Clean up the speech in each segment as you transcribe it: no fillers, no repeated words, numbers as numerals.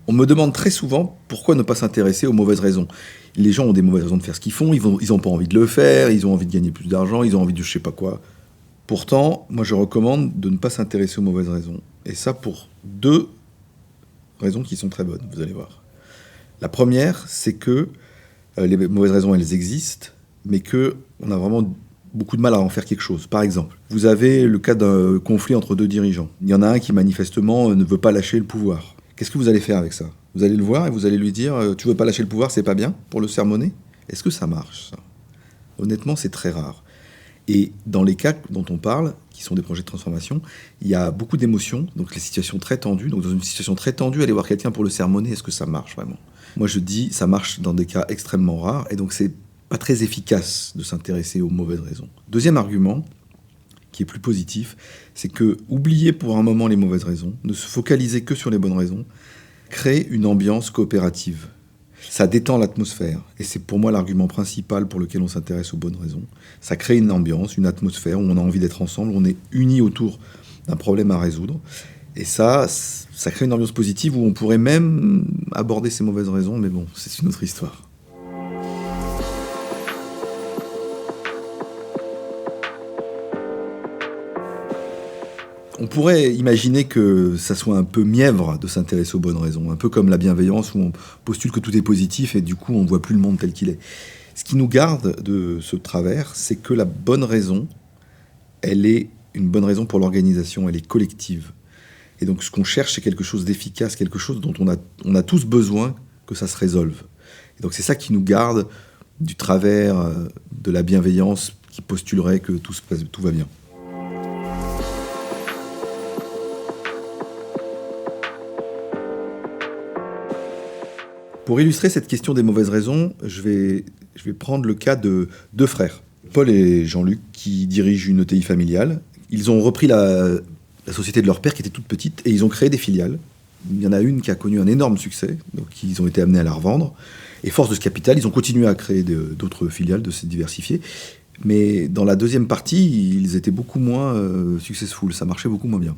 On me demande très souvent pourquoi ne pas s'intéresser aux mauvaises raisons. Les gens ont des mauvaises raisons de faire ce qu'ils font, ils n'ont pas envie de le faire, ils ont envie de gagner plus d'argent, ils ont envie de je sais pas quoi. Pourtant, moi je recommande de ne pas s'intéresser aux mauvaises raisons. Et ça pour deux raisons qui sont très bonnes, vous allez voir. La première, c'est que les mauvaises raisons, elles existent, mais qu'on a vraiment beaucoup de mal à en faire quelque chose. Par exemple, vous avez le cas d'un conflit entre deux dirigeants. Il y en a un qui manifestement ne veut pas lâcher le pouvoir. Qu'est-ce que vous allez faire avec ça ? Vous allez le voir et vous allez lui dire « Tu veux pas lâcher le pouvoir, c'est pas bien ?» pour le sermonner. Est-ce que ça marche, ça ? Honnêtement, c'est très rare. Et dans les cas dont on parle, qui sont des projets de transformation, il y a beaucoup d'émotions, donc les situations très tendues. Donc dans une situation très tendue, aller voir quelqu'un pour le sermonner, est-ce que ça marche vraiment ? Moi je dis, ça marche dans des cas extrêmement rares, et donc c'est pas très efficace de s'intéresser aux mauvaises raisons. Deuxième argument, qui est plus positif, c'est que oublier pour un moment les mauvaises raisons, ne se focaliser que sur les bonnes raisons, crée une ambiance coopérative. Ça détend l'atmosphère, et c'est pour moi l'argument principal pour lequel on s'intéresse aux bonnes raisons. Ça crée une ambiance, une atmosphère où on a envie d'être ensemble, on est unis autour d'un problème à résoudre, et ça crée une ambiance positive où on pourrait même aborder ces mauvaises raisons, mais bon, c'est une autre histoire. On pourrait imaginer que ça soit un peu mièvre de s'intéresser aux bonnes raisons, un peu comme la bienveillance où on postule que tout est positif et du coup on ne voit plus le monde tel qu'il est. Ce qui nous garde de ce travers, c'est que la bonne raison, elle est une bonne raison pour l'organisation, elle est collective. Et donc ce qu'on cherche, c'est quelque chose d'efficace, quelque chose dont on a tous besoin que ça se résolve. Et donc c'est ça qui nous garde du travers de la bienveillance qui postulerait que tout va bien. Pour illustrer cette question des mauvaises raisons, je vais prendre le cas de deux frères, Paul et Jean-Luc, qui dirigent une ETI familiale. Ils ont repris la société de leur père qui était toute petite et ils ont créé des filiales. Il y en a une qui a connu un énorme succès, donc ils ont été amenés à la revendre. Et force de ce capital, ils ont continué à créer d'autres filiales, de se diversifier. Mais dans la deuxième partie, ils étaient beaucoup moins successful, ça marchait beaucoup moins bien.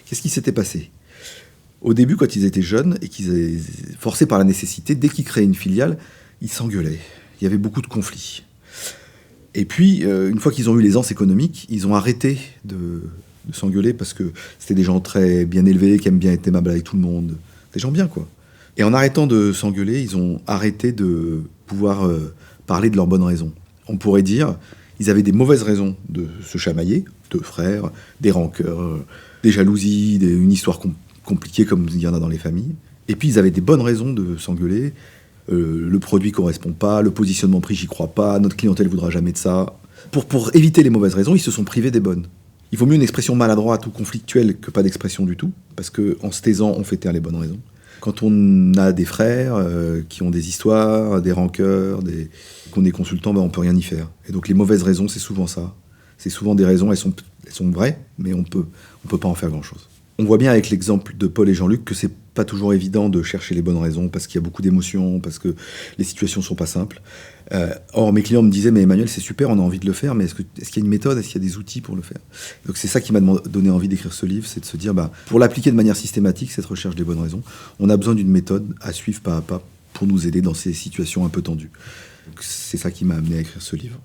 Qu'est-ce qui s'était passé ? Au début, quand ils étaient jeunes et qu'ils étaient forcés par la nécessité, dès qu'ils créaient une filiale, ils s'engueulaient. Il y avait beaucoup de conflits. Et puis, une fois qu'ils ont eu l'aisance économique, ils ont arrêté de s'engueuler parce que c'était des gens très bien élevés, qui aiment bien être aimables avec tout le monde. Des gens bien, quoi. Et en arrêtant de s'engueuler, ils ont arrêté de pouvoir parler de leurs bonnes raisons. On pourrait dire, ils avaient des mauvaises raisons de se chamailler, deux frères, des rancœurs, des jalousies, une histoire compliqué comme il y en a dans les familles. Et puis ils avaient des bonnes raisons de s'engueuler. Le produit correspond pas, le positionnement prix, j'y crois pas, notre clientèle voudra jamais de ça. Pour éviter les mauvaises raisons, ils se sont privés des bonnes. Il vaut mieux une expression maladroite ou conflictuelle que pas d'expression du tout, parce qu'en se taisant, on fait taire les bonnes raisons. Quand on a des frères qui ont des histoires, des rancœurs, qu'on est consultant, on peut rien y faire. Et donc les mauvaises raisons, c'est souvent ça. C'est souvent des raisons, elles sont vraies, mais on peut pas en faire grand-chose. On voit bien avec l'exemple de Paul et Jean-Luc que c'est pas toujours évident de chercher les bonnes raisons parce qu'il y a beaucoup d'émotions, parce que les situations sont pas simples. Or, mes clients me disaient « Mais Emmanuel, c'est super, on a envie de le faire, mais est-ce qu'il y a une méthode, est-ce qu'il y a des outils pour le faire ?» Donc c'est ça qui m'a donné envie d'écrire ce livre, c'est de se dire pour l'appliquer de manière systématique, cette recherche des bonnes raisons, on a besoin d'une méthode à suivre pas à pas pour nous aider dans ces situations un peu tendues. Donc, c'est ça qui m'a amené à écrire ce livre.